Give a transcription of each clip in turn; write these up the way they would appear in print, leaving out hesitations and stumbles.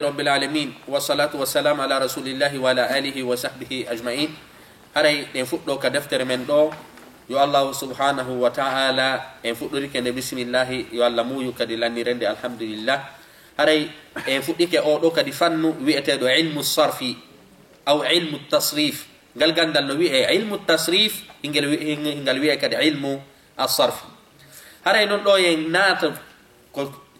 رب العالمين والصلاة والسلام على رسول الله وعلى آله وصحبه أجمعين. هري نفوت كدفتر من دو يو الله سبحانه وتعالى نفوت لك بسم الله يو الله مو يكدلني رند الحمد لله. هري نفوت لك أو دو كدفنو ويأتدو علم الصرف أو علم التصريف. قال قندل نوي علم التصريف إنجل ويا كد علم الصرف. هري نو ينات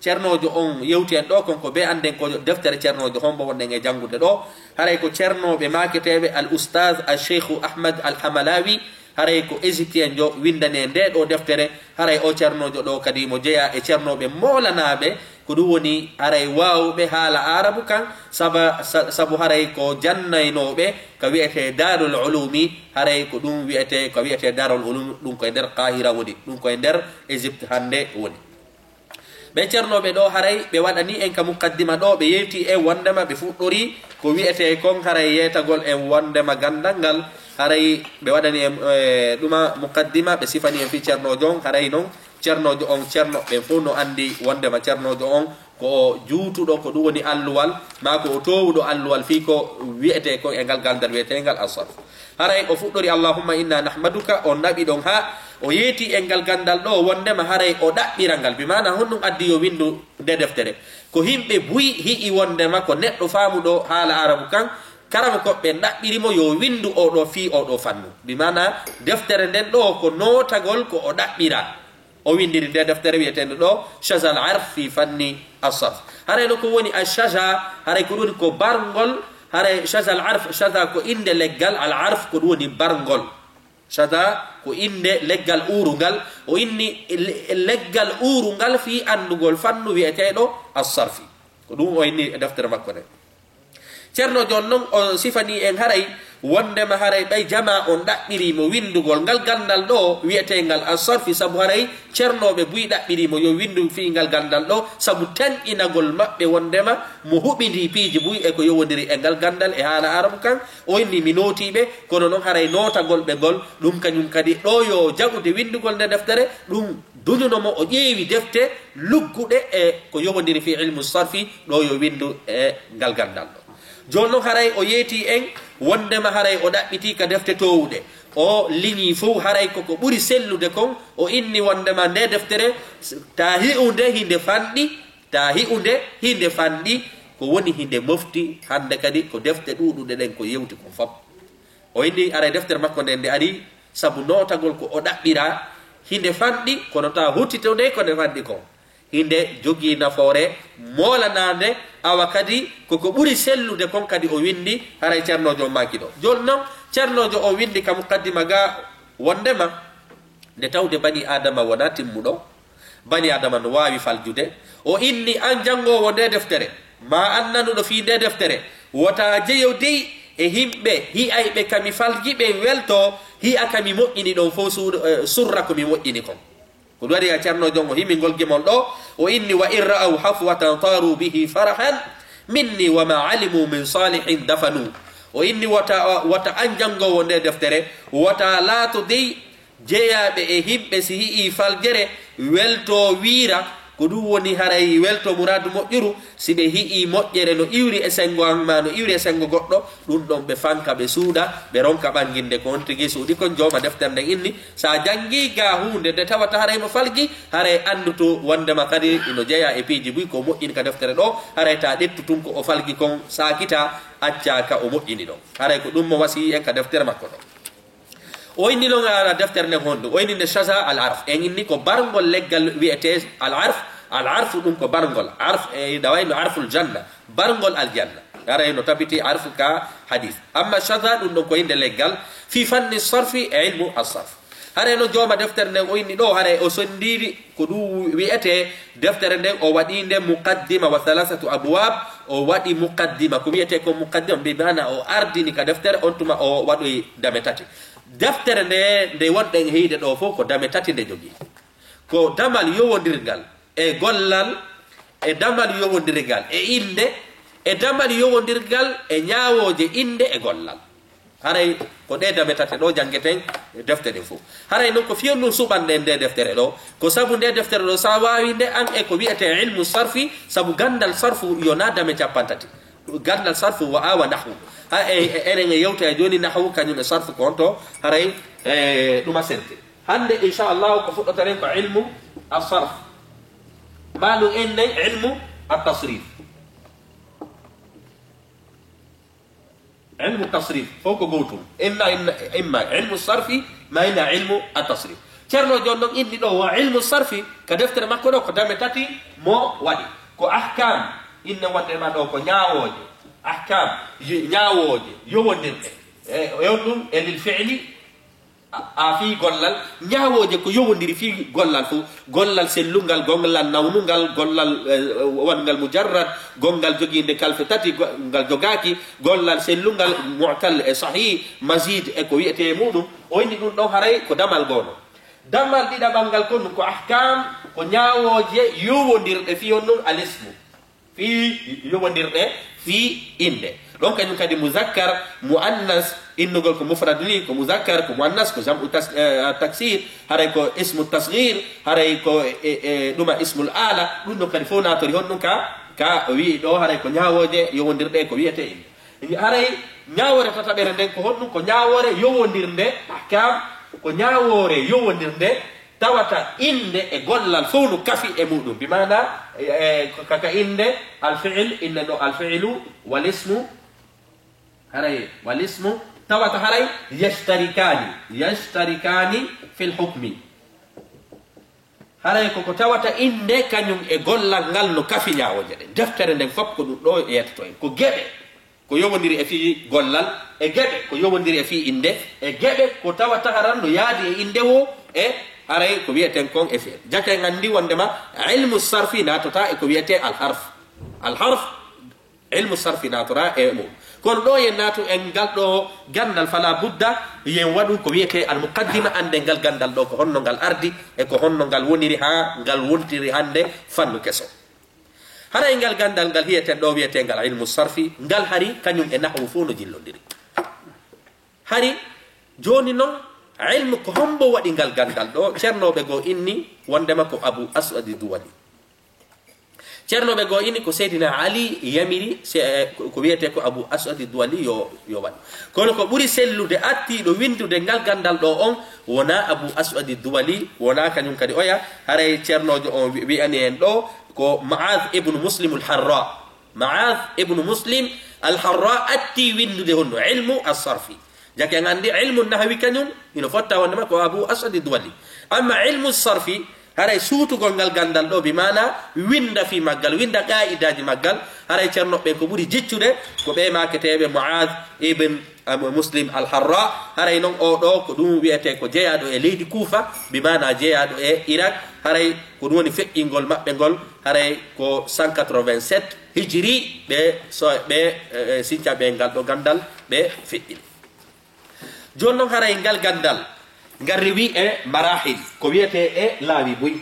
cernojo on yewti en ɗo konko be anden ko deftere cernojo hombo wonde e jangude ɗo haray ko cernoɓe maketeɓe al oustad al cheikhu ahmad al hamalawi haray ko égyptien jo windane nde ɗo deftere haray o cernojo ɗo kadi mo jeeya e cernoɓe molanaɓe ko ɗum woni haray wawɓe haala arabu kan sabu haray ko jannaynoɓe ko wiyete darul ulumi haray ko ɗum wiyete ko wiyete darul ulum ɗum koye nder qahira woni ɗum koye nder égypte hande woni ɓe cernoɓe ɗo haray ɓe waɗani en ka mukaddima ɗo ɓe yewti e wondema ɓe fuɗɗori ko wiyete kon haray yetagol en wondema gandal ngal haray ɓe waɗani en ɗuma mukaddima ɓe sifani en fi cernojo on haray noon cernojo on cernoɓe fof no andi wondema cernojo on ko juutuɗo ko ɗum woni alluwal ma ko o towuɗo alluwal fi ko wiyete kon e ngal galdal wiyetegal asarf haray o fuɗɗori allahumma inna nahmaduka o naɓi ɗon ha o yeeti e ngal gandal ɗo wondema haray o ɗaɓɓira ngal bi mana honɗum addi yo windu nde deftere ko himɓe buyi hi'i wondema ko neɗɗo faamuɗo haala arabu kan karama koɓɓe ɗaɓɓirimo yo windu oɗo fi oɗo fannu bi mana deftere nden ɗo ko notagol ko o ɗaɓɓira o windiri nde deftere wiyetende ɗo shaja al arf fi fanni asarf haray no ko woni a shaja haray ko ɗum ko bargol haray shaja al arf shaja ko inde leggal al arf ko ɗum woni bargol shaja ko inde leggal urungal o inni leggal urungal fi andugol fannu wiyeteɗo asarfi ko ɗum o inni deftere makko nde ceerno jon noon o sifani en haray wondema haray ɓay jama on ɗaɓɓirimo windugol ngal gandal ɗo wiyetengal asarfi sabu haray ceernoɓe buyi ɗaɓɓirimo yo windu fi ngal gandal ɗo sabu tanƴinagol maɓɓe wondema mo huɓidi piiji buyi e ko yowodiri e ngal gandal e haala arabu kan o inni mi notiɓe kono noon haray notagol ɓe gol ɗum kañum kadi ɗo yo jaɓude windugol nde deftere ɗum duñunomo o ƴeewi defte lugguɗe e ko yowodiri fi ilmu sarfi ɗo yo windu e ngal gandal ɗo joni noon haray o yeeti en wondema haray o ɗaɓɓiti ka defte towuɗe o liñi fof haray koko ɓuri sellude kon o inni wondema nde deftere ta hi'unde hinde fanɗi ta hi'unde hinde fanɗi ko woni hinde mofti hande kadi ko defte ɗuɗuɗe ɗen ko yewti kon fop o inni aray deftere makko nde nde ari sabu notagol ko o ɗaɓɓira hinde fanɗi kono ta huttitode ko nde fanɗi kon hinde jogii nafoore molanade awa kadi koko ɓuri sellude kon kadi o windi haray ceernojo o maki ɗo joni noon ceernojo o windi ka mukaddima ga wondema nde tawde bani adama wona timmuɗo bani adama no wawi faljude o inni an jangowo nde deftere ma annanuɗo fi nde deftere wota jeyo dey e himɓe hi'ayɓe kami faljiɓe welto hi'a kami moƴƴini ɗon fo surra komi moƴƴini kon ko ɗum waɗi a ceernojo o himingol gimol ɗo o inni wa in ra'aw hafwatan taru bihi farahan minni wa ma alimu min salihin dafanu o inni wata an jangowo nde deftere wata laato dey jeeyaɓe e himɓe si hi'i faljere welto wiira ko ɗum woni haray welto muradu moƴƴuru si ɓe hi'i moƴƴere no iwri e sengo ma no iwri e sengo goɗɗo ɗum ɗon ɓe fanka ɓe suuda ɓe ronka ɓanginde ko on tigui suuɗi kon joma deftere nden inni sa jangi ga hunde nde tawata haray mo falgi haray anduto wondema kadi ino jeeya e piiji buy ko moƴƴini ka deftere ɗo haray ta ɗettu tun ko o falgi kon sakita acca ka o moƴƴini ɗon haray ko ɗum mo wasi en ka deftere makko ɗo o inni noon ala deftere nden hondu o inni nde shaja al arf en inni ko bargol leggal wiyete al arf ɗum ko bargol arf e dawayno arful janna bargol aljanna aray no tabiti arf ka hadith amma shaja ɗum ɗon ko inde leggal fi fanni sarfi e ilmu asarf haray no jooma deftere nden o inni ɗo haray o sondiri ko ɗum wiyete deftere nden o waɗi nde muqaddima wa thalathatu abwab o waɗi muqaddima ko wiyete ko muqaddima mbi mana o ardini ka deftere on tuma o waɗoyi dame tati deftere nde wonɗen heyde ɗo fof ko dame tati nde jogii ko damal yowodirgal e gollal e damal yowodirgal e inde e damal yowodirgal e ñawoje inde e gollal haray ko ɗe dame tati ɗo jangeten deftere fo haray non ko fiyon non subande nde deftere do ko sabu nde deftere do sa wawi nde an e ko wi'ete ilmu sarfi sabu gandal sarfu yo nadame capantati gandal sarfu wa awa nahwu ha eren yewta joni nahwu kanyum sarfu ko onto haray duma sente hande inshallah ko fuddotaren ko ilmu as-sarf malu enne ilmu at-tasrif علم التصريف فوق قوتهم إما علم الصرف ما إلا علم التصريف ترنو جونن إني لو علم الصرف كدفتر ما كنو قدام تاتي مو ودي كو أحكام إن ودي ما دو كو نياوجي أحكام نياوجي يوندر يوندر الفعل afi gollal nyaawoje ko yowondiri fi gollal fu gollal sellungal gongal nawnungal gollal wangal mujarrad gongal joginde kalfe tati gongal jogaki gollal sellungal mu'tal e sahih mazid e ko wiete mudum o indi dum do haray ko damal gono damal dida bangal kon ko ahkam ko nyaawoje yowondirde fi onnon alismu fi yowondirde fi inde donc kanyum kadi muzakkar muannas innugol ko mufrad ni ko muzakkar ko muannas ko jamu taksir haray ko ismu tasghir haray ko duma ismul ala dum do kadi fo natori honnun ka wi do haray ko nyaawoje yowondirde ko wiete inde haray nyaawore tatabere den ko honnun ko nyaawore yowondirde ahkam ko nyaawore yowondirde tawata inde e gollal fownu kafi e mudum bi maana kaka inde al fi'l inna do al fi'lu wal ismu haray wal ismu tawata haray yashtarikani fil hukmi haray ko tawata inde kanyum e gollal ngal no kafi nyaawoje de deftere den fop ko dum do yetto ko gebe ko yowondiri e fi gollal e gebe ko yowondiri e fi inde e gebe ko tawata haran no yaadi e inde wo e haray ko wi'eten kon e fi'l jake ngandi wondema ilmu sarfi natota e ko wi'ete al harf ilmu sarfi natora e mo kono do yen natu en galdo gandal fala budda yen wadu ko wi'ete al muqaddima ande gal gandal do ko honno gal ardi e ko honno gal woniri ha gal wontiri hande fannu keso haray gal gandal gal hi'ete do wi'ete gal ilmu sarfi gal hari kanyum e nahwu fu no jillondiri hari joni non ilmu ko hombo wadi gal gandal do cernobe go inni wondema ko abu aswad duwali cernobe go inni ko seydina ali yamiri ko wiete ko abu aswad duwali yo wadi kono ko buri sellude atti do windude gal gandal do on wona abu aswad duwali wona kanyum kadi oya haray cernojo on wi ani en do ko ma'az ibn muslim al-harra ma'az ibn muslim al-harra atti windude honno ilmu as-sarfi jake ngandi ilmu nahwi kanyum ino fotta wonema ko abu asad duwali amma ilmu sarfi haray suutu gongal gandal do bi mana winda fi maggal winda qaidaji maggal haray cerno be ko buri jiccude ko be maketebe muad ibn muslim al-harra haray non o do ko dum wiete ko jeyaado e leydi kufa bi mana jeyaado e iraq haray ko woni fekkingol mabbe gol haray ko 187 hijri be so be sinca be ngal do gandal be fekkil jonnon haray ngal gandal ngarri wi e marahil ko wiete e laawi buy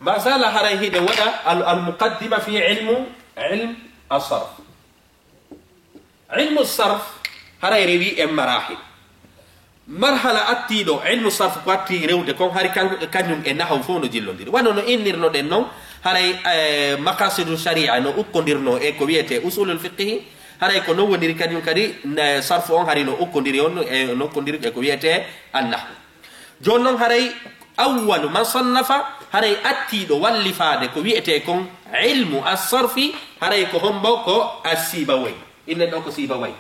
ما زال haray hide wada al muqaddima fi ilm as-sarf ilm as-sarf haray rewi e marahil marhala attido ilmu sarf ko atti rewde kon hari kanyum e nahw fo no jillondiri wano no innirno den non haray maqasidu sharia no ukkondirno e ko wiete usulul fiqh haray ko no woniri kanyum kadi sarf on hari no ukkondiri on e no ukkondiri e ko wiete an-nahw jonnon haray awwal man sannafa haray attido wallifade ko wiete kon ilmu as-sarfi haray ko hombo ko as-sibawai inne do ko sibawai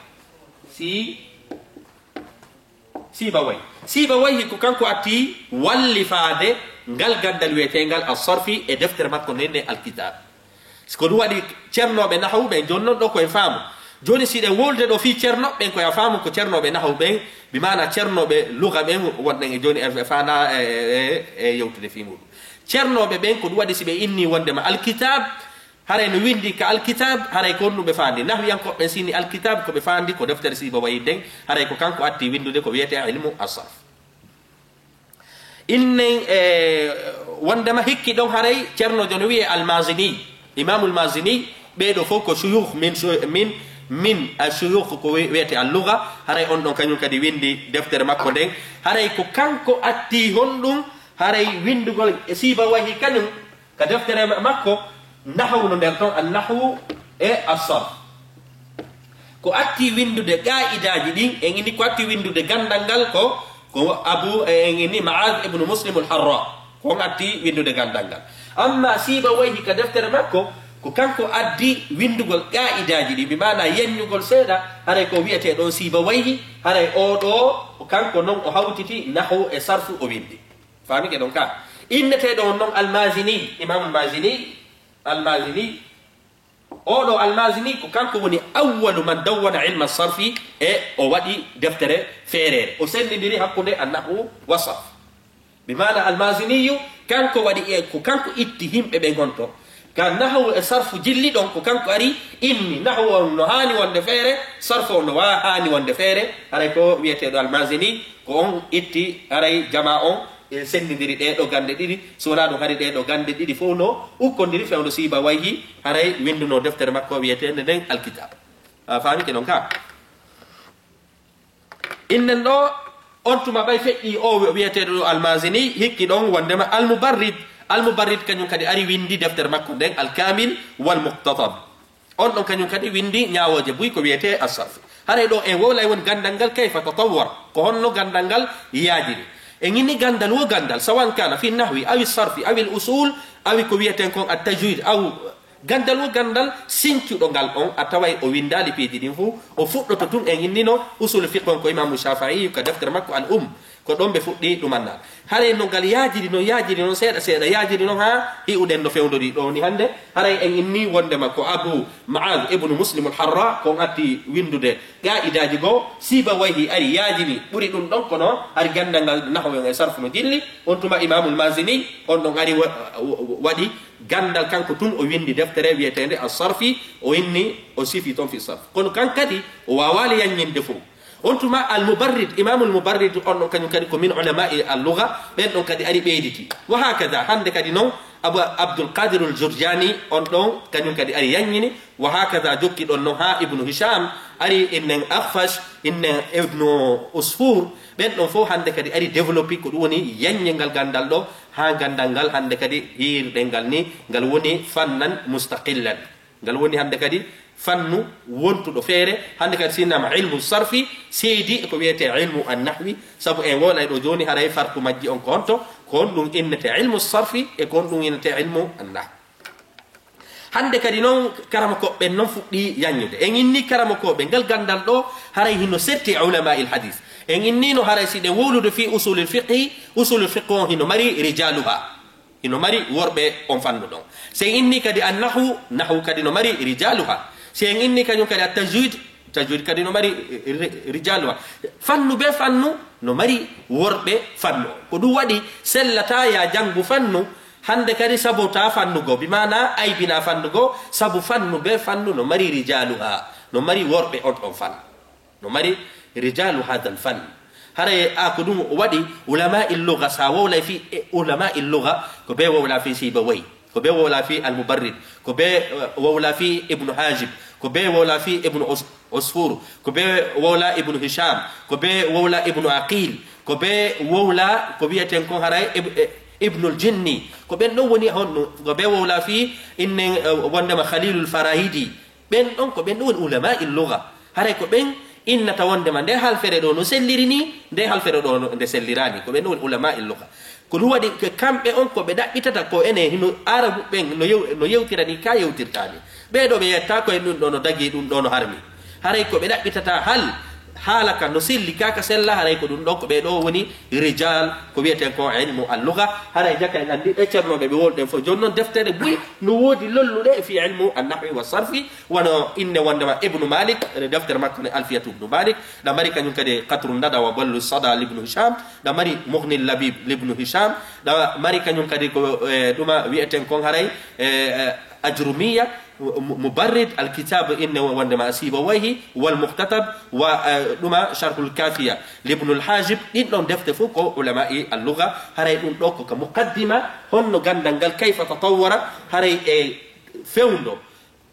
sibawai ko kanko atti wallifade ngal gaddal wetengal as-sarfi e deftere makko nenne al-kitab ko du wadi cernobe nahawbe jonnon do ko e faamu joni side wolde do fi cernobe ko ya faamu ko cernobe nahawbe bi mana cernobe lugha be wonde joni e faana e yewtude fi mudu cernobe ben ko du wadi sibe inni wonde ma al-kitab haray no windi ka al-kitab haray ko be faandi nahwi yanko be sini al-kitab ko be faandi ko deftere sibawai den haray ko kanko atti windude ko wiete ilmu as-sarf innen wondema hikki ɗon haray ceernojo no wiye almazini imamul mazini ɓeɗo fof ko shuyukh min ashuyukh ko wiyete alluga haray on ɗon kañum kadi windi deftere makko nden haray ko kanko atti honɗum haray windugol siba wahi kañum ka deftere makko nahwu no nder ton annahwu e assarf ko atti windude qa'idaji ɗin en ini ko atti windude gandal ngal ko abu en ini ma'az ibn muslim al-harra ko atti windude gandal ngal amma siba wahi ka deftere makko ko kanko addi windugol qa'idaji ɗi bi mana yenyugol seeɗa haray ko wiyete ɗon siba wahi haray o ɗo kanko non o hawtiti nahwu e sarfu o windi fami ke ɗon ka innete ɗon non almazini imam almazini oɗo almazini ko kanko woni awwalu man dawwana ilma sarfi e o waɗi deftere feerere o sendidiri hakkude annahu wa sarf bimana almaziniyu kanko waɗi ko kanko itti himɓe ɓe gonto ka nahwu e sarfu jilli ɗon ko kanko ari inni nahwu on no hani wonde feere sarfu on no hani wonde feere haray ko wiyeteɗo almazini ko on itti haray jama on sendidiri ɗeɗo gande ɗiɗi so wona ɗum hari ɗeɗo gande ɗiɗi fof no ukkodiri fewno siba wayhi haray winduno deftere makko wiyetede nden alkitab famike ɗon ka innen ɗo on tuma ɓay feƴƴi o wiyeteɗo ɗo almazini hikki ɗon wondema almubarrid kañum kadi ari windi deftere makko nden alkamil walmuqtatab on ɗon kañum kadi windi ñawoje buy ko wiyete assarf haray ɗo en wowlay woni gandal ngal kayfa tatawwar ko honno gandal ngal yaajiri en inni gandal wo gandal sawan kana fi nahwi awi sarfi awi usul awi ko wiyeten kon at-tajwid aw gandal wo gandal sincuɗo ngal on a taway o windali piiji ɗin fuu o fuɗɗoto tun en innino usul fiqh on ko imamu shafii ka deftere makko al ko ɗon ɓe fuɗɗi ɗumannal haray no ngal yaajiri noon seeɗa seeɗa yaajiri noon ha hi'uɗen no fewdori ɗo ni hannde haray en inni wondema ko abu ma'az ibnu muslim al-harra kon atti windude qa'idaji goo siba wayhi ari yaajini ɓuri ɗum ɗon kono ari gandal ngal nahwen e sarfu no jilli on tuma imamul mazini on ɗon ari waɗi gandal kanko tun o windi deftere wiyetende as-sarfi o inni o sifi toon fi sarf kono kan kadi o wawali yanñinde fof on tuma almubarrid imamul mubarrid on ɗon kañum kadi ko min ulama'i al-lugha ɓen ɗon kadi ari ɓeyditi wa hakada hande kadi noon abu abdulqadir al-jurjani on ɗon kañum kadi ari yanñini wa hakada jokki ɗon noon ha ibnu hisham ari innen akhfash innen ibnu usfur ɓen ɗon fof hande kadi ari développé ko ɗum woni yanñingal gandal ɗo ha gandal ngal hande kadi hirɗel ngal ni ngal woni fannan mustaqillan ngal woni hande kadi fannu wontuɗo feere hande kadi sinnama ilmu sarfi seedi ko wiyete ilmu annahwi sabu en wonay ɗo joni haray farku majji on ko honto ko on ɗum innete ilmu sarfi e ko on ɗum innete ilmu annahwi hande kadi noon karama koɓɓen noon fuɗɗi yanñude en inni karama koɓe ngal gandal ɗo haray hino setti ulama il hadith en innino haray siɗen wowlude fi usulil fiqhi on hino mari rijaluha hino mari worɓe on fannu ɗon so en inni kadi annahwu nahwu kadi no mari rijaluha si en inni kañum kadi tajwid kadi no mari rijaluha fannu be fannu no mari worɓe fannu ko ɗum waɗi sellata ya jangu fannu hande kadi sabu ta fannugo bimana aybina fannugo sabu fannu be fannu no mari rijaluha no mari worɓe on ɗon fannu no mari rijalu hada al fann haray ko ɗum waɗi ulama il lugha sa wowlay fi ulama il lugha ko be wowla fi sibawayh ko be wowla fi almubarrid ko be wowla fi ibnu hajib ko be wowla fi ibnu usfur ko be wowla ibnu hisham ko be wowla ibnu aqil ko be wowla ko wiyaten kon haray ibnu al-jinni ko ɓen ɗon woni honno ko be wowla fi innen wondema khalilul farahidi ɓen ɗon ko ɓen ɗon woni ulama il lugha haray ko ɓen innata wondema nde halfere ɗo no selliri ni nde halfere ɗo nde sellirani ko ɓen ɗon woni ulama il lugha ko ɗum waɗi kamɓe on ko ɓe ɗaɓɓitata ko ene hino arabu ɓen no yewtirani ka yewtirtani ɓeɗo ɓe yetta koye ɗum ɗo no dagi ɗum ɗo no harmi haray ko ɓe ɗaɓɓitata haala ka no selli kaka sella haray ko ɗum ɗon ko ɓeɗo woni rijal ko wiyeten ko ilmu al-lugha haray jaka en andi ɗe ceernoɓe ɓe wolɗen fof joni noon deftere buy no woodi lolluɗe fi ilmu annahwi wa sarfi wono inne wondema ibnu malik deftere makko ne alfiyatu ibnu malik ɗa mari kañum kadi qatru ndada wa ballu sada libnu hisham ɗa mari mughni labib libnu hisham ɗa mari kañum kadi ko ɗuma wiyeten kon haray أجرمية مبرد الكتاب إن وندما سيبويه والمختتب ونما شرح الكافية لابن الحاجب إنهم دفت فوق علماء اللغة هري نوكو كمقدمة هن غندنغل كيف تطور هري فوندو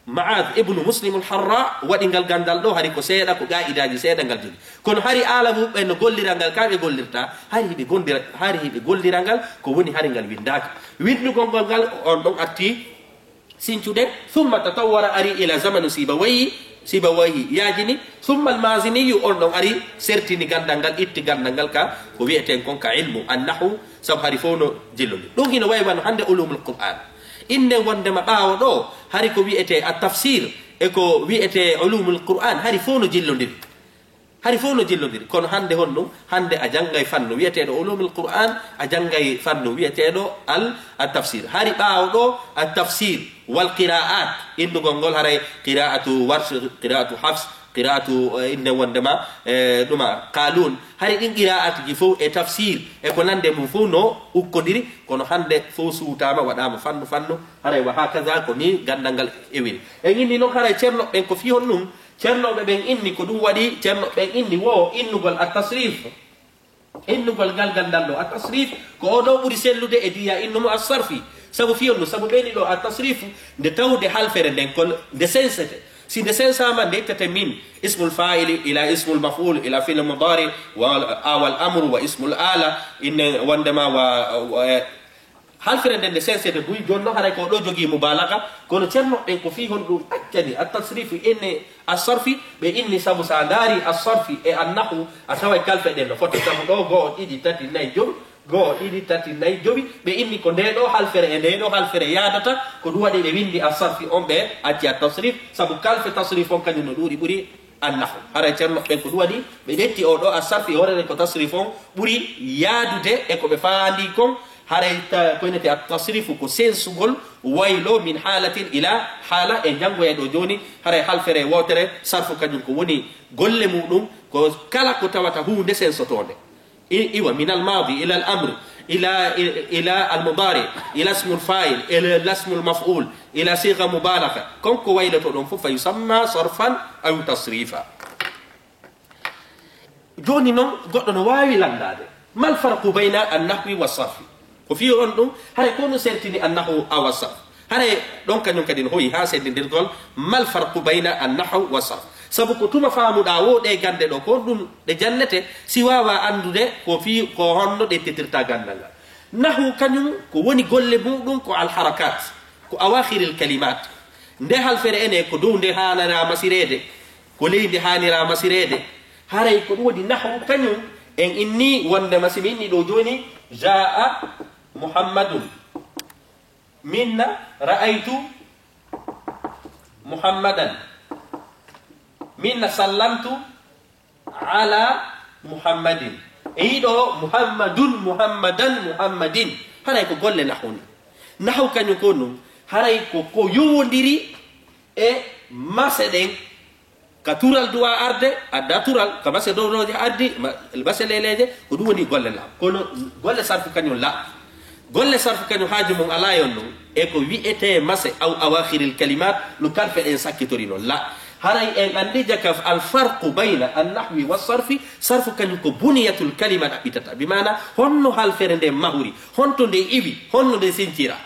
معاذ ابن مسلم الحراء ودنغال غاندال دو هاري كو سيدا كو قائداجي سيدا نغال جوغي كون هاري عالمو بن غوليرانغال كابي غوليرتا هاري بي غوندير هاري بي غوليرانغال كو وني هاري غال وينداك ويندو غونغال اون دون اتي سينتودي ثم تطور اري الى زمن سيبويه ياجيني ثم المازني اون دون اري سيرتيني غاندانغال ايتي غاندانغال كا كو ويتين كون كعلم النحو سب هاري فونو جيلولي دون هنا واي عند علوم القران إنه وندما باو دو هاري كو ويئتي التفسير إكو ويئتي علوم القرآن هاري فونو جيلوندير كون هاندي هونو هاندي أجانغاي فانو ويئتي دو علوم القرآن أجانغاي فانو ويئتي دو التفسير هاري باو دو التفسير والقراءات إنو غنغول هاري قراءة ورش قراءة حفص قراءة إن وندما نما قالون هاري إن قراءة جفو تفسير يكون عند مفهوم وكندري كون عند فوسو تاما ودام فانو هاري وهكذا كوني غندنغال إيوين إني نو هاري تشرلو بين كوفي هونم تشرلو بين إني كدو ودي تشرلو بين إني وو إنو قال التصريف إنو قال غندالو التصريف كودو بريسلو دي إديا إنو الصرفي سبو فيونو سبو بيني لو التصريف دتاو دي حال فرندن كل دسنسته سين دسين ساما ديكتا من اسم الفاعل إلى اسم المفعول إلى فعل المضارع والأمر واسم الآلة إن وندما هل فرندن دسين سيد بوي جونو هراي كو دو جوغي مبالغه كونو تشرنو ان كو في هون دو اكدي التصريف ان الصرف بان سبو سانداري الصرف النحو اتوا كالف دين فوتو سبو دو غو ايدي تاتي نايجو go idi tati nay jobi be inni ko ndedo halfere e ndedo halfere yadata ko duwadi be windi asarfi on be ati at-tasrif sabu kalfe tasrif on kanyum no duri buri annahu hara cerno be ko duwadi be detti o do asarfi hore ko tasrif on buri yadude e ko be faandi kon hara ko nete at-tasrif ko sensugol waylo min halatin ila hala e jango e do joni hara halfere wotere sarfu kanyum ko woni golle mudum ko kala ko tawata hunde sensotonde إيوه من الماضي إلى الأمر إلى المضارع إلى اسم الفاعل إلى اسم المفعول إلى صيغة مبالغة كم كويلة الأنفف فيسمى صرفا أو تصريفا جوني نم قلنا نواوي لندade ما الفرق بين النحو والصرف وفي أنه هل يكون سيرتني النحو أو الصرف هل دونك نكدين هوي ها سيدين ديرغول ما الفرق بين النحو والصرف sabu ko tuma faamu da wo de gande do ko dum de jannete si wawa andude ko fi ko honno de tetirta gandanga nahu kanyum ko woni golle mudum ko al harakat ko awakhir al kalimat nde hal fere ene ko do nde hanara masirede ko leende hanira masirede haray ko wodi nahu kanyum en inni wonde masibini do joni jaa muhammadun minna ra'aytu muhammadan minna sallamtu ala muhammadin eido muhammadun muhammadin haray ko golle nahuni nahu kanyu konu haray ko yowondiri e maseden katural duwa arde adda tural kama se do ardi basele leje ko dum woni golle la kono golle sarfu kanyu la golle sarfu kanyu haaju mon ala yonno e ko wi'ete mase aw awakhiril kalimat lu karfe en sakitorino la هراي ان اندجك الفرق بين النحو والصرف صرف كان بنيه الكلمه ابيتا بمعنى هونو هال فرند ماوري هونتو دي ايبي هونو دي سينتيرا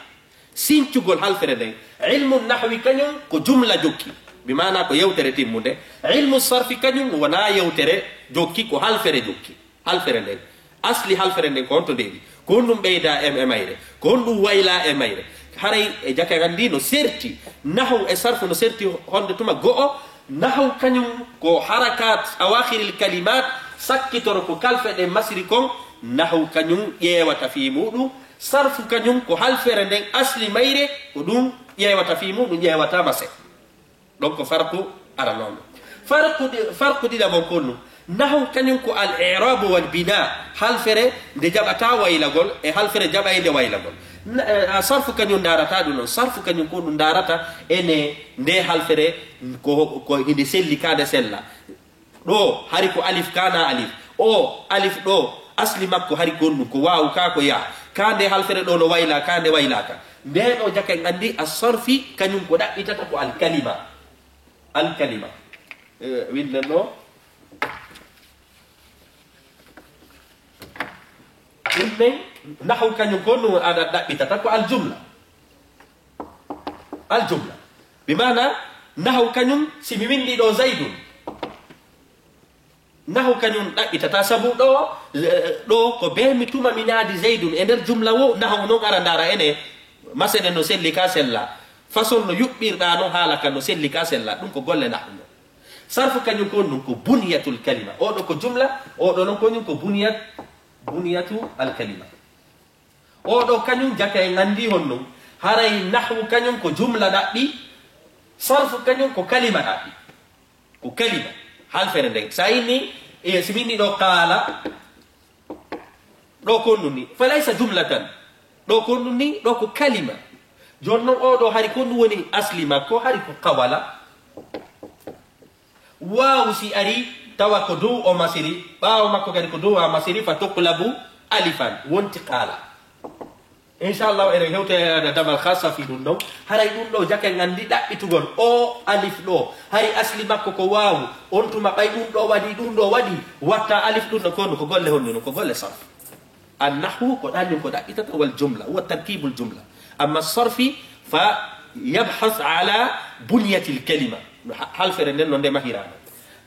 سينتوغول هال فرند علم النحو كان جمله جوكي بمعنى كو يوتري تيمونde علم الصرف كان ونا يوتري جوكي كو هال فرند جوكي هال فرند اصلي هال فرند كونتو دي كوندum beyda mayre kondum wayla mayre haray e jaka gandino serti nahu e sarfu no serti honde tuma go'o nahu kanyum ko harakat awakhiril kalimat sakkitoro ko kalfe de masri kon nahu kanyum yewata fi mudu sarfu kanyum ko halfere den asli mayre ko dum yewata fi mudu yewata mase donc farqu ara non farqu dida bon konno nahu kanyum ko al i'rab wal bina halfere de jabata waylagol e halfere jabayde waylagol sarfu kanyum darata dun sarfu kanyum ko dun darata ene nde halfere ko hinde selli kada sella do hari ko alif kana alif o alif do asli makko hari gonnu ko waaw ka ko ya kande halfere do no wayla kande waylaka ndeno jaka ngandi as-sarfi kanyum ko dabbitata ko al-kalima windano inne nahwu kanyum ko no ada dabbitata ko al-jumla bimana nahwu kanyum simi windi do zaidun nahu kanyum dabbitata sabu do ko be mi tuma minadi zaidun e nder jumla wo nahu non ara ndara ene masene no selli ka sella façon no yubbirda no hala kan no selli ka sella dum ko golle nahu sarfu kanyum ko non ko buniyatul kalima o do ko jumla o do non ko nyum ko buniyatu al kalima o do kanyum jaka e ngandi honno haray nahwu kanyum ko jumla dabbi sarfu kanyum ko kalima dabbi ko kalima hal fere ndeng sayni e simini do qala do konuni falaysa jumlatan do konuni do ko kalima jonno o do hari konu woni asli makko hari ko qawala wa usi ari tawa ko do o masiri baaw makko gari ko do wa masiri fa tuqlabu alifan wonti qala inshallah ere hewte damal khassa fi dun do haray dum do jake ngandi dabbitugol o alif do hari asli makko ko waawu on tuma bay dum do wadi watta alif dum ko golle honno ko golle sarf an-nahwu ko dani ko dabbitata wal jumla wa tarkibul jumla amma as-sarfi fa yabhath ala bunyati al-kalima hal fere nden no de mahirana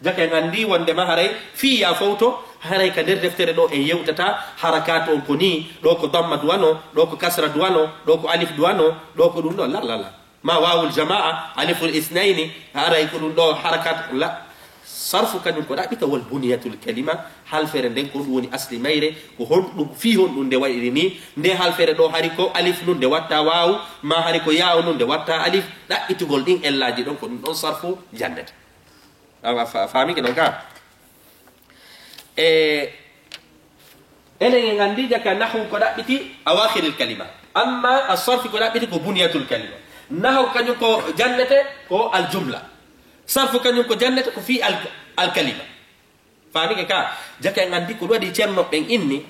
jake ngandi wonde maharay fi ya fawto haray ka der deftere do e yewtata harakat on ko ni do ko damma duwano do ko kasra duwano do ko alif duwano do ko dum do la ma wawul jamaa aliful ithnaini haray ko dum do harakat la sarfu kanum ko dabita wal buniyatul kalima hal fere den ko woni asli mayre ko hon dum fi hon dum de wayri ni nde hal fere do hari ko alif nun de watta wawu ma hari ko yaaw nun de watta alif dabbitugol din ellaji don ko dum don sarfu jannata awa fami ke don ka enen ngandi jaka nahwu ko dabbiti awakhiril kalima amma as-sarf ko dabbiti ko bunyatul kalima nahwu kanyu ko jannate ko al jumla sarf kanyu ko jannate ko fi al kalima fami ke ka jaka ngandi ko wadi cerno ben inni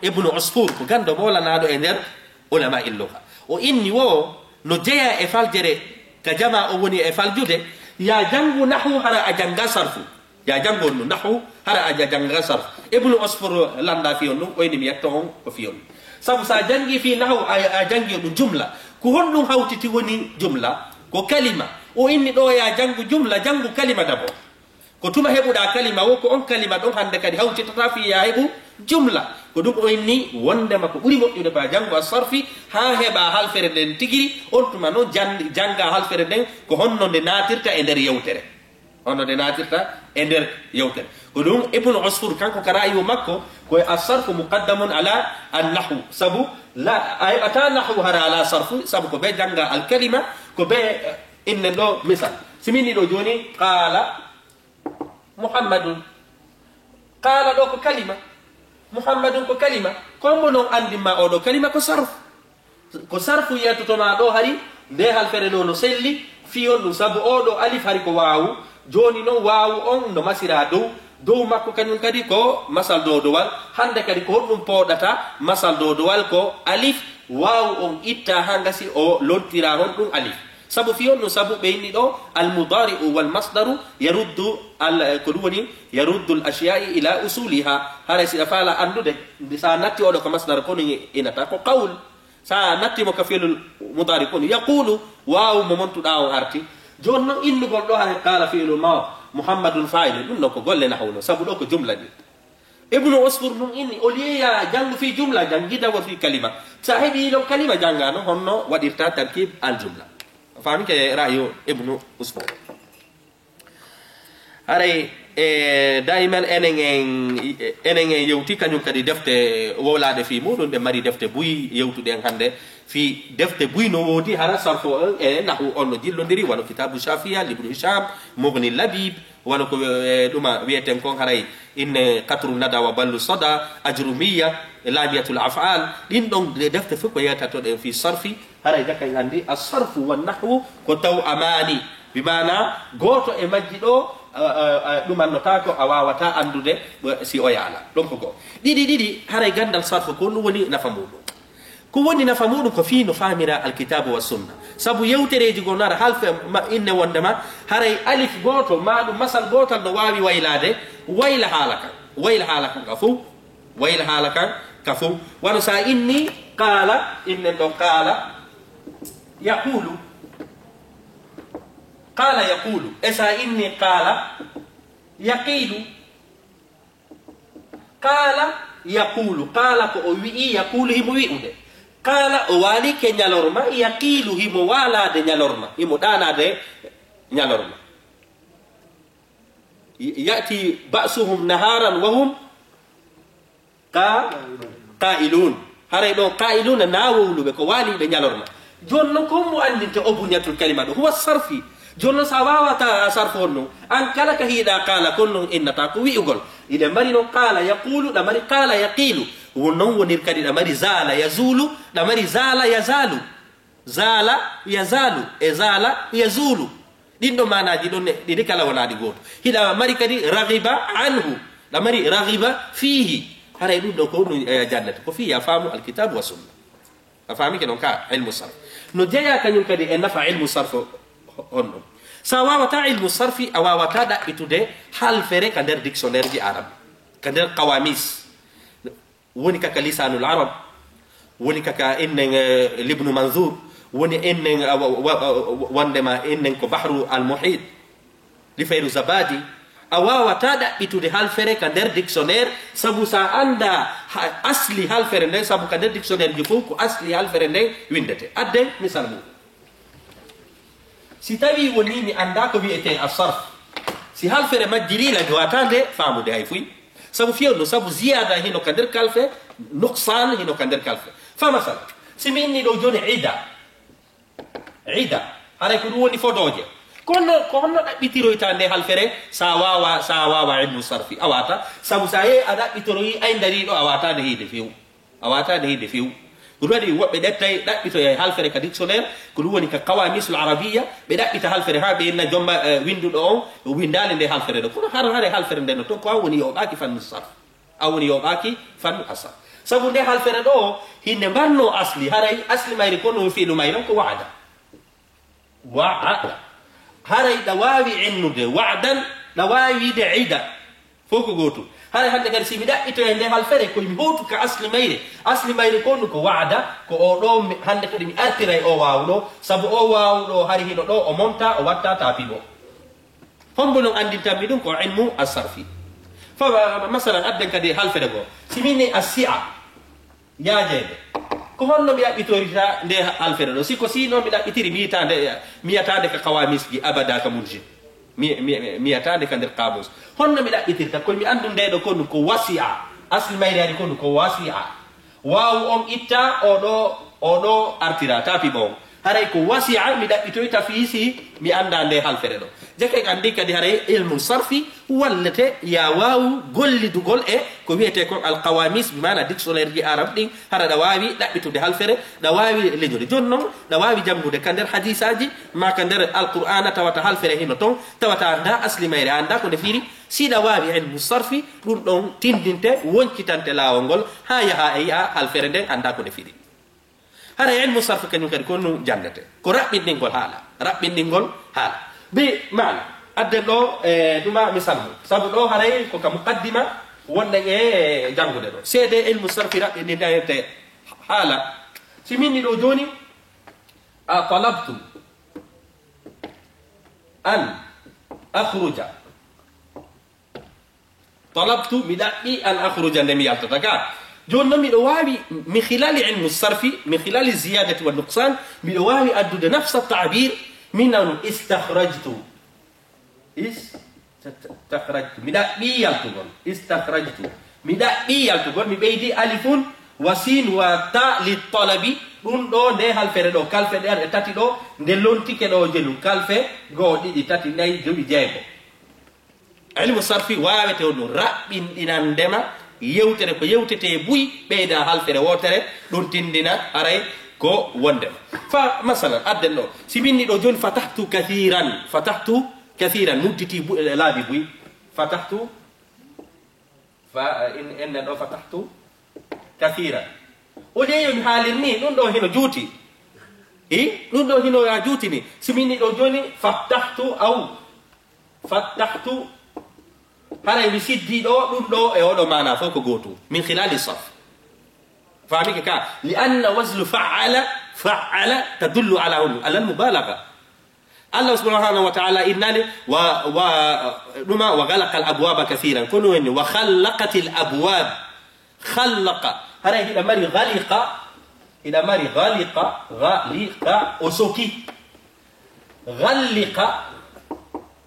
ibnu usfur ko gando mola nado e nder ulama il-lugha o inni wo no jeya e faljere ka jama o woni e faljude ya jangu nahwu hara a janga sarfu ya jango no nahwu hara a janga sarf ibnu usfur landa fi on o ni mi yetto on ko fi on sabu sa jangi fi nahwu a jangi dum jumla ko hondum hawtiti woni jumla ko kalima o inni do ya jangu jumla jangu kalima dabo ko tuma hebuda kalima wo ko on kalima don hande kadi hawtita fi ya hebu jumla ko dum o inni wonde mako buri moddude ba jangu as-sarfi ha heba hal fere den tigiri on tuma no janga hal fere den ko honno de natirta e der yewtere honno de natirta e der yewtere ko dum ibnu usfur kanko kara'iyo makko ko as-sarfu muqaddamun ala an-nahwu sabu la ay ata nahwu hara ala sarfu sabu ko be janga al-kalima ko be inne do misal simini do joni qala muhammadun qala do ko kalima muhammadun ko kalima ko mono andi ma o do kalima ko sarfu yeto to ma do hari de hal fere do no selli fi on sabu o do alif hari ko waawu joni no waawu on no masira do makko kanyum kadi ko masal do wal hande kadi ko dum podata masal do wal ko alif waawu on itta hangasi o lontira hon dum alif sabu fi on no sabu be indi do al mudari'u wal masdaru yaruddu al kulwani yaruddu al ashiya'i ila usuliha harasi afala andude sa natti o do ko masdar ko ni inata ko qawl sa natti mo kafilul mudari ko yaqulu waaw mo montu daaw arti jonno indu gol do ha qala fi'lu ma muhammadun fa'il dum ko golle na hawlo sabu do ko jumla ni ibnu usfur num inni oliya jangu fi jumla jangida wa fi kalima sahibi lo kalima jangano honno wadirta tarkib al jumla fami ke ra'yu ibnu usfur haray daiman enen yewti kanyum kadi defte wolade fi mudun de mari defte buy yewtude hande fi defte buy no wodi hara sarfo nahu onno jillondiri wano kitabu shafiya libnu hisham mughni labib wano ko duma wieten kon haray inne qatru nada wa ballu sada ajrumiyya labiyatul af'al din don defte fu ko yata to de fi sarfi haray jakay handi as-sarfu wan nahwu ko taw amani bimana goto e majji do dumanota ko awawata andude si o yaala donc ko didi haray gandal sarfu ko no woni nafa mudo ko woni nafa muɗum ko fi no famira alkitabu wa sunna sabu yewtereji go nara halfe inne wondema haray alif goto ma ɗum masal gotal no wawi waylade wayla haala kan ka fof wayla haala kan ka fof wano sa inni qala innen ɗo qala yaqulu e sa inni qala yaqilu qala yaqulu qala ko o wi'i yaqulu himo wi'ude qala o wali ke ñalorma yaqilu himo walade ñalorma himo ɗanade ñalorma yati ba'suhum naharan wa hum qailun haray ɗo qailuna nawowluɓe ko waliɓe ñalorma jonno ko mo andinte o bunyatul kalima ɗo huwa sarfi jonno sa wawata sarfu honno an kala ka hiiɗa qala konno innata ko wi'ugol iɗe mari noon qala yaqulu ɗa mari qala yaqilu wonnon wonir kadi ɗa mari zala yazulu ɗa mari zala yazalu zala yazalu e zala yazulu ɗin ɗo manaji ɗon ɗiɗi kala wonaɗi goto hiɗa mari kadi raghiba anhu ɗa mari raghiba fihi haray ɗum ɗo ko ɗum jannata ko fi ya faamu alkitabu wa sunna a faami ke noon ka ilmu sarf no jeeya kañum kadi e nafa ilmu sarf on ɗon sa wawata ilmu sarfi a wawata ɗaɓɓitude halfere ka nder dictionnaire ji arabe ka nder qawamis woni kaka lisanul arab woni kaka ennen libnu manzour woni ennen wondema ennen ko bahru al muhit li fayru zabadi a wawata ɗaɓɓitude halfere ka nder dictionnaire sabu sa anda asli halfere nden sabu ka nder dictionnaire ji fof ko asli halfere nden windete adde misal mum si tawi woni mi anda ko wiyete a sarf si halfere majjirila mi watande famude hay fuy sabu fiyonno sabu ziyada hino ka nder kalfe nuqsan hino ka nder kalfe fa masala si mi inni ɗo joni ida haray ko ɗum woni fodoje kono ko honno ɗaɓɓitiroyta nde halfere sa wawa ilmu sarfi a wata sabu sa yehi a ɗaɓɓitoroyi ay dariɗo a watade hiide few ko ɗum waɗi woɓɓe ɗettay ɗaɓɓitoya halfere ka dictionnaire ko ɗum woni ka qawamisul arabia ɓe ɗaɓɓita halfere ha ɓe inna jomma winduɗo on windali nde halfere ɗo kono hare halfere nde no to ko a woni yoɓaki fannu sarf a woni yoɓaki fannu asar sabu nde halfere ɗo hinde mbanno asli haray asli mayri ko ɗum fiilu mayron ko wa'ada haray ɗa wawi innude wa'dan ɗa wawi wiide ida fof ko gotum haray hande kadi si mi ɗaɓɓitoye nde halfere komi howtu ka asli mayre ko ɗum ko wa'da ko o ɗo hande kadi mi artiray o wawɗo sabu o wawɗo hari hino ɗo o momta o watta tapiɗo hombo non andintanmi ɗum ko ilmu asarfi fa masalan adden kadi halfere goo si minni a si'a yaajede ko honno mi ɗaɓɓitorita nde halfere ɗo siko sino mi ɗaɓɓitiri mi yiyatande ka qawamisji abada ka murjid mi yiyatande ka nder qamus honno mi ɗaɓɓitirta koye mi andu ndeɗo ko ɗum ko wasi'a asli mayri ari ko ɗum ko wasi'a wawu on itta oɗo artira tapiɓo on haray ko wasi'a mi ɗaɓɓitoyta fiisi mi anda nde halfere ɗo jeke andi kadi haray ilmu sarfi wallete ya wawu gollidugol e ko wiyete kon alqawamis bimana dictionnaire ji arabe ɗin hara ɗa wawi ɗaɓɓitude halfere ɗa wawi leñude joni noon ɗa wawi jangude ka nder hadisaji ma ka nder alqur'ana tawata halfere hino ton tawata anda asli mayre anda ko nde fiiri si ɗa wawi ilmu sarfi ɗum ɗon tindinte wonkitante lawol ngol ha yaha e yiya halfere nden anda ko nde fiiri hara ilmu sarfi kañum kadi ko ɗum jannete ko raɓɓinɗingol haala be maana adden ɗo ɗuma misal mum sabu ɗo haray ko ka muqaddima wonɗen e jangude ɗo seede ilmu sarfi raɓɓinɗindete haala si minni ɗo joni a talabtu an akhruja talabtu mi ɗaɓɓi an akhruja nde mi yaltata ga joni noon miɗo wawi min khilali ilmu sarfi min khilali ziyadati wa nuqsan miɗo wawi addude nafsa tabir min non istakhrajtu mi ɗaɓɓi yaltugol istakhrajtu mi ɗaɓɓi yaltugol mi ɓeydi alifun wa sin wa ta li talabi ɗum ɗo nde halfere ɗo kalfe ɗe tati ɗo nde lontike ɗo jelu kalfe goo ɗiɗi tati nayi jowi jeego ilmu sarfi wawete on ɗum raɓɓinɗinandema yewtere ko yewtete buy ɓeyda halfere wotere ɗum tindina aray ko wondema fa masalan adden ɗo si minni ɗo joni fatahtu kathiran mudditi laabi buy fatahtu ennen ɗo fatahtu kathiran o leyo mi haalirni ɗum ɗo hino juuti ɗum ɗo hino ya juutini simini ɗo joni fattahtu haray mi siddi ɗo ɗum ɗo e oɗo mana fof ko gootu min khilali saf فاهمك كا لأن وزن فعل تدل على المبالغة الله سبحانه وتعالى إنني وغلق الأبواب كثيرا كنوا وخلقت الأبواب خلق هذا إلى مري غلق أسوكي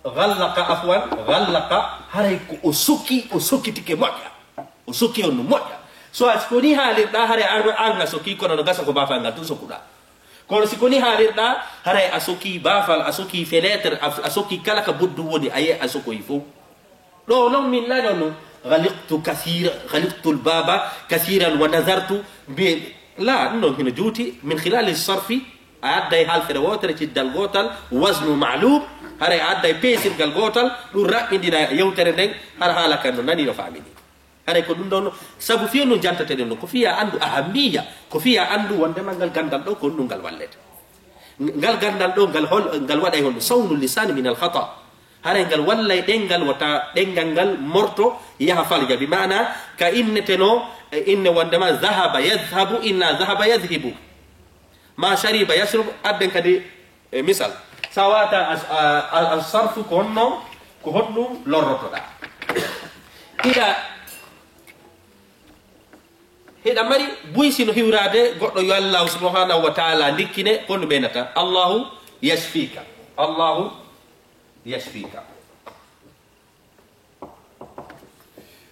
غلق عفوا غلق هذا أسوكي تكي موجة أسوكي أنه موجة so asikoni halirɗa hare anga soki kono no gasa ko bafal ngal tun sokuɗa kono sikoni halirɗa hare a soki bafal a soki fenêtre a soki kala ka boddu woni aye a sokoyi fof ɗo noon min nano no ghaliktu lbaba kathiran wa nazartu la ɗum ɗon hino juuti min khilali sarfi a adday halfere wotere ciddal gotal wasnu ma'lum hare a adday peesirgal gotal ɗum raɓɓindina yewtere nden har haala kan no nani no famini hare ko ɗum ɗon sabu fiyo no jantateɗen ɗo ko fiya andu ahammiya ko fiya andu wondema ngal gandal ɗo ko ɗum ngal wallete ngal gandal ɗo ngal waɗay honɗo sawnu lisani min alkhata hare ngal wallay ɗengal wata ɗengal ngal morto yaha falja bi mana ka inneteno inne wondema dhahaba yadhabu inna dhahaba yadhibu ma shariba yashrub adden kadi misal sa wata asarfu ko honno ko honɗum lorrotoɗa heɗa mari buysino hiwrade goɗɗo yo allahu subhanahu wa taala dikkine honno ɓeynata allahu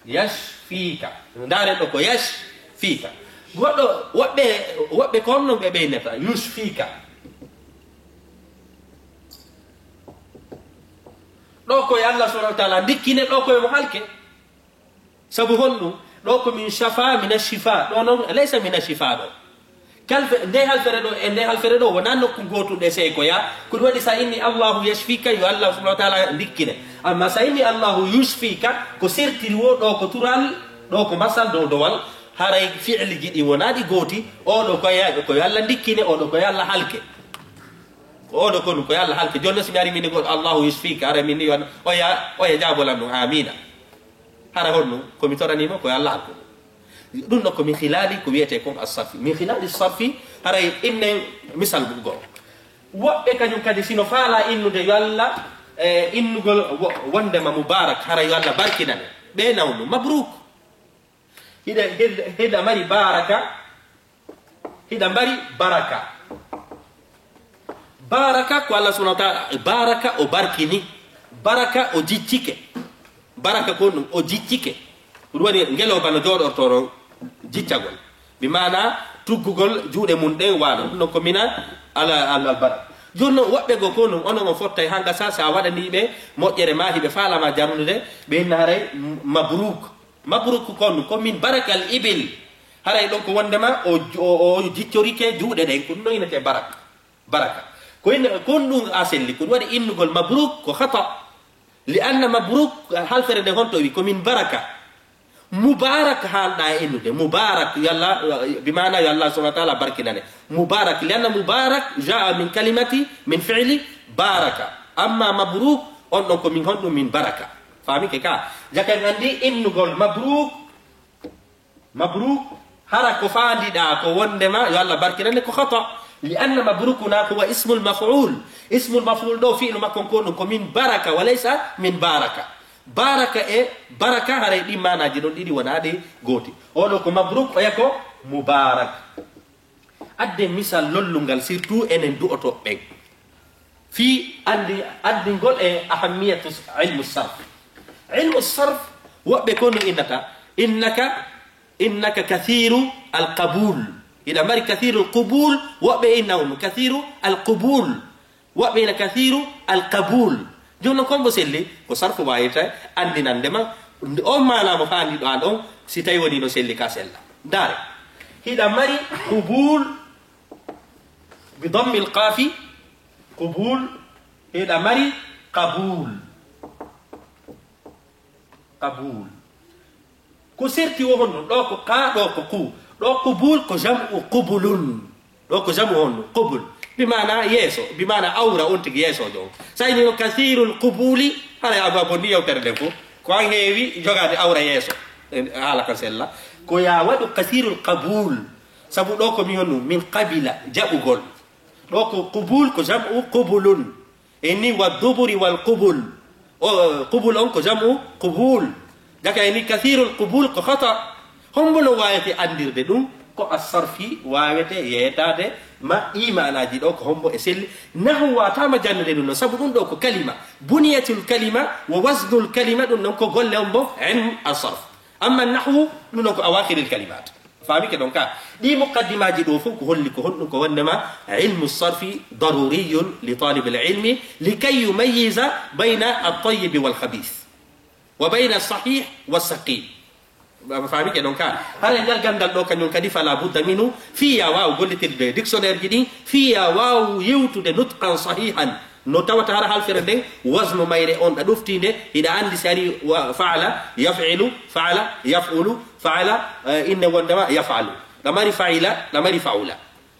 yashfika ndaren ɗo ko yashfika goɗɗo woɓɓe ko honno ɓe ɓeynata yushfika ɗo koye allah subhanahu wa taala dikkine ɗo koye mo halke sabu honɗum ɗo ko min shafa min ashifa ɗo noon laysa min ashifa ɗo nde halfere ɗo wona nokku gotuɗe sey ko ya ko ɗum waɗi sa inni allahu yashfika yo allah subhanahu wa taala dikkine amma sa inni allahu yushfika ko sertiri wo ɗo ko tural ɗo ko masal dow dowal haray fi'li jiɗi wonaɗi gooti oɗo koye allah dikkine oɗo koye allah halke oɗo konu koye allah halke joni somi ari mini goɗo allahu yushfika ara minni oya jabolam ɗum amina hara honno komi toranima koye allah halko ɗum ɗo komin hilali ko wiyete kon asarfi min hilali sarfi haray inne misal goo woɓɓe kañum kadi sino faala innude yo allah innugol wondema moubarak hara yo allah barkinane ɓe nawnu mabruk hiɗa mari baraka ko allah subhanahu wa taala baraka o barkini baraka o jiccike baraka ko ɗum o jiccike ɗum waɗi ngeloba no jooɗortono jiccagol mi mana tuggugol juuɗe mum ɗen waano ɗum ɗon ko mina allah baraka joni noon woɓɓe go ko ɗum onon o fottay ha gasa sa waɗaniɓe moƴƴere ma hiɓe faalama jarnude ɓe hinna haray mabruk kon ɗum ko min barakal ibil haray ɗon ko wondema o jiccorike juuɗe ɗen ko ɗum ɗon innete baraka kon ɗum a selli ko ɗum waɗi innugol mabruk ko khata لأن مبروك هل فرد هونتو من بركة مبارك هالدا إنه مبارك يلا بمعنى يلا سبحانه وتعالى بركنا مبارك لأن مبارك جاء من كلمة من فعل بارك أما مبروك أنكم من هون من بركة فاهمين كيكا جاكن عندي إنه قول مبروك حركة فاندي دا كوندما يلا بركنا خطأ لأن مبروك هو اسم المفعول اسم المفعول ده فعل ما كون من بركة وليس من بركة بركة بركة هذه دي معنى جدون دي ونادي غوتي أولو مبروك وياكو مبارك أدي مثال لولونغال سيرتو إن دو أتو بيك في أدي نقول أهمية علم الصرف وبيكون إنك كثير القبول إذا مر كثير القبول وبينهم كثير القبول وبين كثير القبول جون كون بسلي وصرف وايتا عندنا عندما ما لا مفاني دو سيتاي ودي نو سلي كاسلا دار إذا مر قبول بضم القاف قبول إذا مر قبول كسرتي وهن دوكو قا دوكو كو ɗo qubul ko jam'u qubulun ɗo ko jam'u on qubul bimana yeeso bimana awra on tigi yeesojo on sayni no kathirul qubuli hara aba bonni yewtere nden fof ko an heewi jogade awra yeeso haala kan sella ko ya waɗu kathirul qabul sabu ɗo ko mi honnu min qabila jaɓugol ɗo ko qubul ko jam'u qubulun inni wadduburi wal qubul qubul on ko jam'u qubul daka ini kathirul qubul ko khata hombono wawete andirde ɗum ko asarfi wawete yeetade ma imanaji ɗo ko hombo e selli nahu watama jannde ɗum non sabu ɗum ɗo ko kalima buniyatul kalima wa wasnul kalima ɗum non ko golle on bo ilm asarf amma nahwu ɗum non ko awakhiril kalimat famike ɗon ka ɗi muqaddimaji ɗo fof ko holli ko honɗum ko wondema ilmu sarfi daruriyun li talibil ilmi likay yumayyiza bayna at-tayyib wal khabith wa bayna as-sahih was-saqim famike ɗon ka hara ngal gandal ɗo kañum kadi fala budda minu fiya waw gollitirde dictionnaire ji ɗi fiya waw yewtude nutqan sahihan no tawata hara halfere nden wasnu mayre on ɗa ɗoftinde hiɗa andi si ari faala yafilu faala yafulu faala inne wondema yafalu ɗa mari faila ɗa mari faula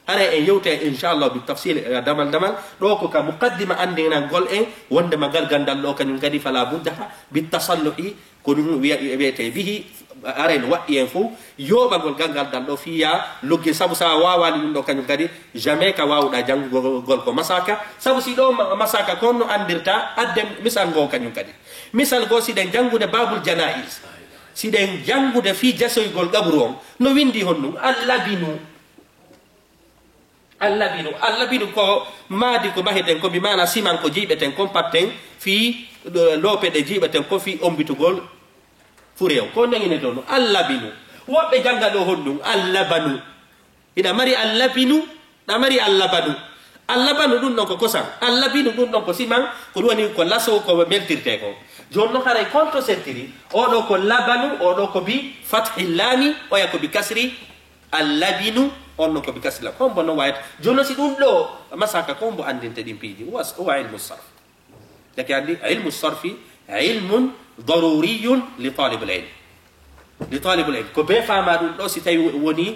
hara en yewte inchallah bi tafsil damal damal ɗo ko ka muqaddima andinagol en wondema ngal gandal ɗo kañum kadi fala budda bi tasalluhi ko ɗum wiyete bihi aren waɗɗi en fof yoɓagol gangal dal ɗo fiya loggi sabu sa wawani ɗum ɗo kañum kadi jamais ka wawɗa janngugol ko masaka sabu si ɗo masaka kon no andirta adden misal ngo kañum kadi misal go siɗen janngude babul janais siɗen janngude fi jasoygol gabru on no windi hon ɗum allabinu ko maadi ko maheten ko mi mana siman ko jiiɓeten kon patten fi loope ɗe jiiɓeten ko fi ombitugol furew ko nangine ɗo no allabinu woɓɓe janga ɗo hon ɗum allabanu ina mari allabinu ɗa mari allabanu allabanu ɗum ɗon ko kosam allabinu ɗum ɗon ko siman ko ɗum woni ko laso ko meltirte ko joni no haray konto settiri oɗo ko labanu oɗo ko bi fathillami oya ko bi kasri allabinu on no ko bi kasri la kombo no wayata joni no si ɗum ɗo masaka kombo andinte ɗin piiji owa ilmu sarf dake andi ilmu sarfi ilmun daruriyun li talibul ilm لطالب العلم ko be fama dum do si tay woni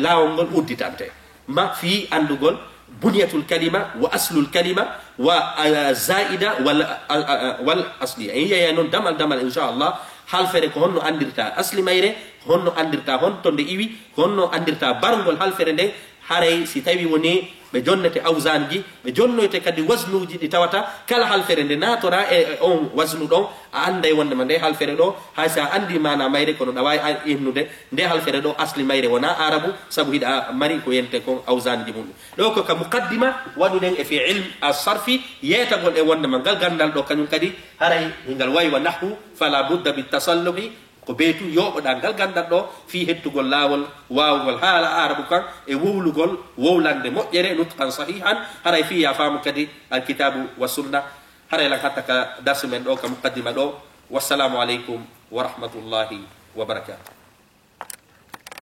lawol ngol udditante ma fi andugol bunyatul kalima wa aslul kalima wa zaida wal asli ay ya non damal inshallah hal fere ko honno andirta asli mayre honno andirta hon tonde iwi honno andirta barngol hal fere de haray si tawi woni be jonnete awzanji be jonnoyte kadi wasnuji di tawata kala halfere nde natora e on wasnu ɗon a anday wondema nde halfere ɗo hay sa andi mana mayre kono ɗa wawi innude nde halfere ɗo asli mayre wona arabu sabu hiɗa mari ko yente kon awzanji mum ɗo ko ka muqaddima waɗuɗen e fi ilm asarfi yeetagol e wondema ngal gandal ɗo kañum kadi haray ngal wayi wa nahwu fala budda bitasalluhi ko beetu yoɓoɗa ngal gandal ɗo fi hettugol laawol wawugol haala arabu kan e wowlugol wowlande moƴƴere nutqan sahihan haray fiya faamu kadi alkitabu wa sunna haray lan hatta ka darsu men ɗo ka muqaddima ɗo wassalamu aleykum wa rahmatullahi wa barakatuh